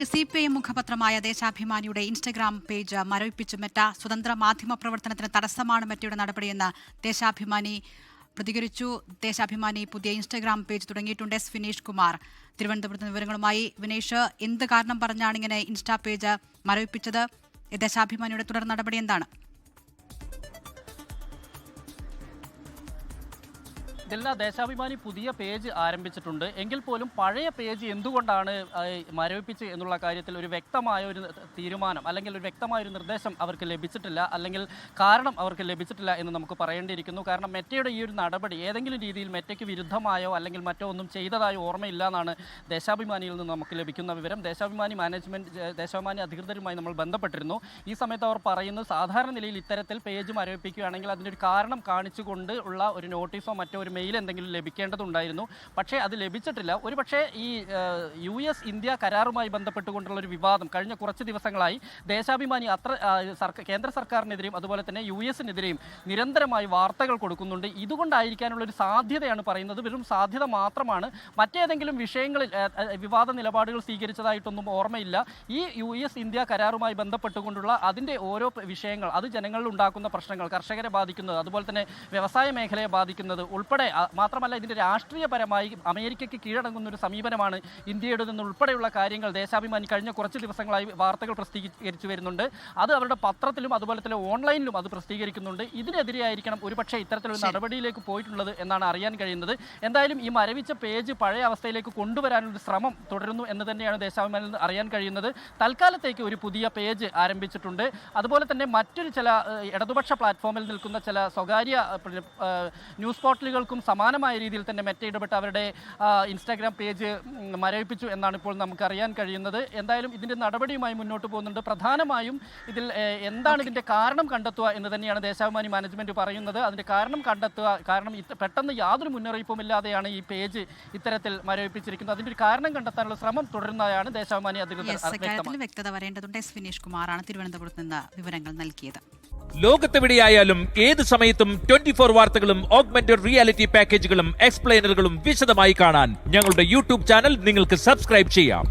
CPI മുഖപത്രമായ ദേശാഭിമാനിയുടെ Instagram page മരവിപ്പിച്ചു Meta സ്വതന്ത്ര മാധ്യമ പ്രവർത്തനത്തിന് തടസ്സമാണ് മെറ്റയുടെ നടപടിയെന്ന് ദേശാഭിമാനി പ്രതികരിച്ചു. ദേശാഭിമാനി പുതിയ ഇൻസ്റ്റഗ്രാം പേജ് തുടങ്ങിയിട്ടുണ്ട്. എസ് വിനീഷ് കുമാർ തിരുവനന്തപുരത്ത് വിവരങ്ങളുമായി. വിനീഷ്, എന്ത് കാരണം പറഞ്ഞാണ് ഇങ്ങനെ ഇൻസ്റ്റാ പേജ് മരവിപ്പിച്ചത്? ദേശാഭിമാനിയുടെ തുടർ നടപടി എന്താണ്? ഇതെല്ലാം ദേശാഭിമാനി പുതിയ പേജ് ആരംഭിച്ചിട്ടുണ്ട്. എങ്കിൽ പോലും പഴയ പേജ് എന്തുകൊണ്ടാണ് മരവിപ്പിച്ച് എന്നുള്ള കാര്യത്തിൽ ഒരു വ്യക്തമായ ഒരു തീരുമാനം അല്ലെങ്കിൽ ഒരു വ്യക്തമായ ഒരു നിർദ്ദേശം അവർക്ക് ലഭിച്ചിട്ടില്ല, അല്ലെങ്കിൽ കാരണം അവർക്ക് ലഭിച്ചിട്ടില്ല എന്ന് നമുക്ക് പറയേണ്ടിയിരിക്കുന്നു. കാരണം മെറ്റയുടെ ഈ ഒരു നടപടി ഏതെങ്കിലും രീതിയിൽ മെറ്റയ്ക്ക് വിരുദ്ധമായോ അല്ലെങ്കിൽ മറ്റോ ഒന്നും ചെയ്തതായോ ഓർമ്മയില്ല എന്നാണ് ദേശാഭിമാനിയിൽ നിന്ന് നമുക്ക് ലഭിക്കുന്ന വിവരം. ദേശാഭിമാനി അധികൃതരുമായി നമ്മൾ ബന്ധപ്പെട്ടിരുന്നു. ഈ സമയത്ത് അവർ പറയുന്നത് സാധാരണ നിലയിൽ ഇത്തരത്തിൽ പേജ് മരവിപ്പിക്കുകയാണെങ്കിൽ അതിൻ്റെ ഒരു കാരണം കാണിച്ചുകൊണ്ട് ഉള്ള ഒരു നോട്ടീസോ മറ്റോ ഒരു മെയിൽ എന്തെങ്കിലും ലഭിക്കേണ്ടതുണ്ടായിരുന്നു. പക്ഷേ അത് ലഭിച്ചിട്ടില്ല. ഒരുപക്ഷേ ഈ US ഇന്ത്യ കരാറുമായി ബന്ധപ്പെട്ടുകൊണ്ടുള്ള ഒരു വിവാദം കഴിഞ്ഞ കുറച്ച് ദിവസങ്ങളായി ദേശാഭിമാനി കേന്ദ്ര സർക്കാരിനെതിരെയും അതുപോലെ തന്നെ US-നെതിരെയും നിരന്തരമായി വാർത്തകൾ കൊടുക്കുന്നുണ്ട്. ഇതുകൊണ്ടായിരിക്കാനുള്ള ഒരു സാധ്യതയാണ് പറയുന്നത്. വെറും സാധ്യത മാത്രമാണ്. മറ്റേതെങ്കിലും വിഷയങ്ങളിൽ വിവാദ നിലപാടുകൾ സ്വീകരിച്ചതായിട്ടൊന്നും ഓർമ്മയില്ല. ഈ US ഇന്ത്യ കരാറുമായി ബന്ധപ്പെട്ടുകൊണ്ടുള്ള അതിൻ്റെ ഓരോ വിഷയങ്ങൾ, അത് ജനങ്ങളിൽ ഉണ്ടാക്കുന്ന പ്രശ്നങ്ങൾ, കർഷകരെ ബാധിക്കുന്നത്, അതുപോലെ തന്നെ വ്യവസായ മേഖലയെ ബാധിക്കുന്നത് ഉൾപ്പെടെ, മാത്രമല്ല ഇതിൻ്റെ രാഷ്ട്രീയപരമായി അമേരിക്കയ്ക്ക് കീഴടങ്ങുന്ന ഒരു സമീപനമാണ് ഇന്ത്യയുടെ നിന്നുൾപ്പെടെയുള്ള കാര്യങ്ങൾ ദേശാഭിമാനി കഴിഞ്ഞ കുറച്ച് ദിവസങ്ങളായി വാർത്തകൾ പ്രസിദ്ധീകരിച്ചു വരുന്നുണ്ട്. അത് അവരുടെ പത്രത്തിലും അതുപോലെ തന്നെ ഓൺലൈനിലും അത് പ്രസിദ്ധീകരിക്കുന്നുണ്ട്. ഇതിനെതിരെയായിരിക്കണം ഒരുപക്ഷെ ഇത്തരത്തിലൊരു നടപടിയിലേക്ക് പോയിട്ടുള്ളത് എന്നാണ് അറിയാൻ കഴിയുന്നത്. എന്തായാലും ഈ മരവിച്ച പേജ് പഴയ അവസ്ഥയിലേക്ക് കൊണ്ടുവരാനൊരു ശ്രമം തുടരുന്നു എന്ന് തന്നെയാണ് ദേശാഭിമാനിയിൽ നിന്ന് അറിയാൻ കഴിയുന്നത്. തൽക്കാലത്തേക്ക് ഒരു പുതിയ പേജ് ആരംഭിച്ചിട്ടുണ്ട്. അതുപോലെ തന്നെ മറ്റൊരു ചില ഇടതുപക്ഷ പ്ലാറ്റ്ഫോമിൽ നിൽക്കുന്ന ചില സ്വകാര്യ ന്യൂസ് പോർട്ടലുകൾക്കും സമാനമായ രീതിയിൽ തന്നെ മെറ്റ ഇടപെട്ട് അവരുടെ ഇൻസ്റ്റാഗ്രാം പേജ് മരവിപ്പിച്ചു എന്നാണ് ഇപ്പോൾ നമുക്ക് അറിയാൻ കഴിയുന്നത്. എന്തായാലും ഇതിൻ്റെ നടപടിയുമായി മുന്നോട്ട് പോകുന്നുണ്ട്. പ്രധാനമായും ഇതിൽ എന്താണ് ഇതിൻ്റെ കാരണം കണ്ടെത്തുക എന്ന് തന്നെയാണ് ദേശാഭിമാനി മാനേജ്മെൻറ്റ് പറയുന്നത്. അതിൻ്റെ കാരണം കണ്ടെത്തുക, കാരണം പെട്ടെന്ന് യാതൊരു മുന്നറിയിപ്പും ഇല്ലാതെയാണ് ഈ പേജ് ഇത്തരത്തിൽ മരവിപ്പിച്ചിരിക്കുന്നത്. അതിൻ്റെ ഒരു കാരണം കണ്ടെത്താനുള്ള ശ്രമം തുടരുന്നതാണ് ദേശാഭിമാനി അധികൃതർ വ്യക്തത വരേണ്ടതുണ്ട്. എസ് വിനീഷ് കുമാറാണ് തിരുവനന്തപുരത്ത് നിന്ന് വിവരങ്ങൾ നൽകിയത്. ലോകത്തെവിടെയായാലും ഏത് സമയത്തും 24 വാർത്തകളും ഓഗ്മെന്റഡ് റിയാലിറ്റി പാക്കേജുകളും എക്സ്പ്ലെയിനറുകളും വിശദമായി കാണാൻ ഞങ്ങളുടെ YouTube ചാനൽ നിങ്ങൾക്ക് സബ്സ്ക്രൈബ് ചെയ്യാം.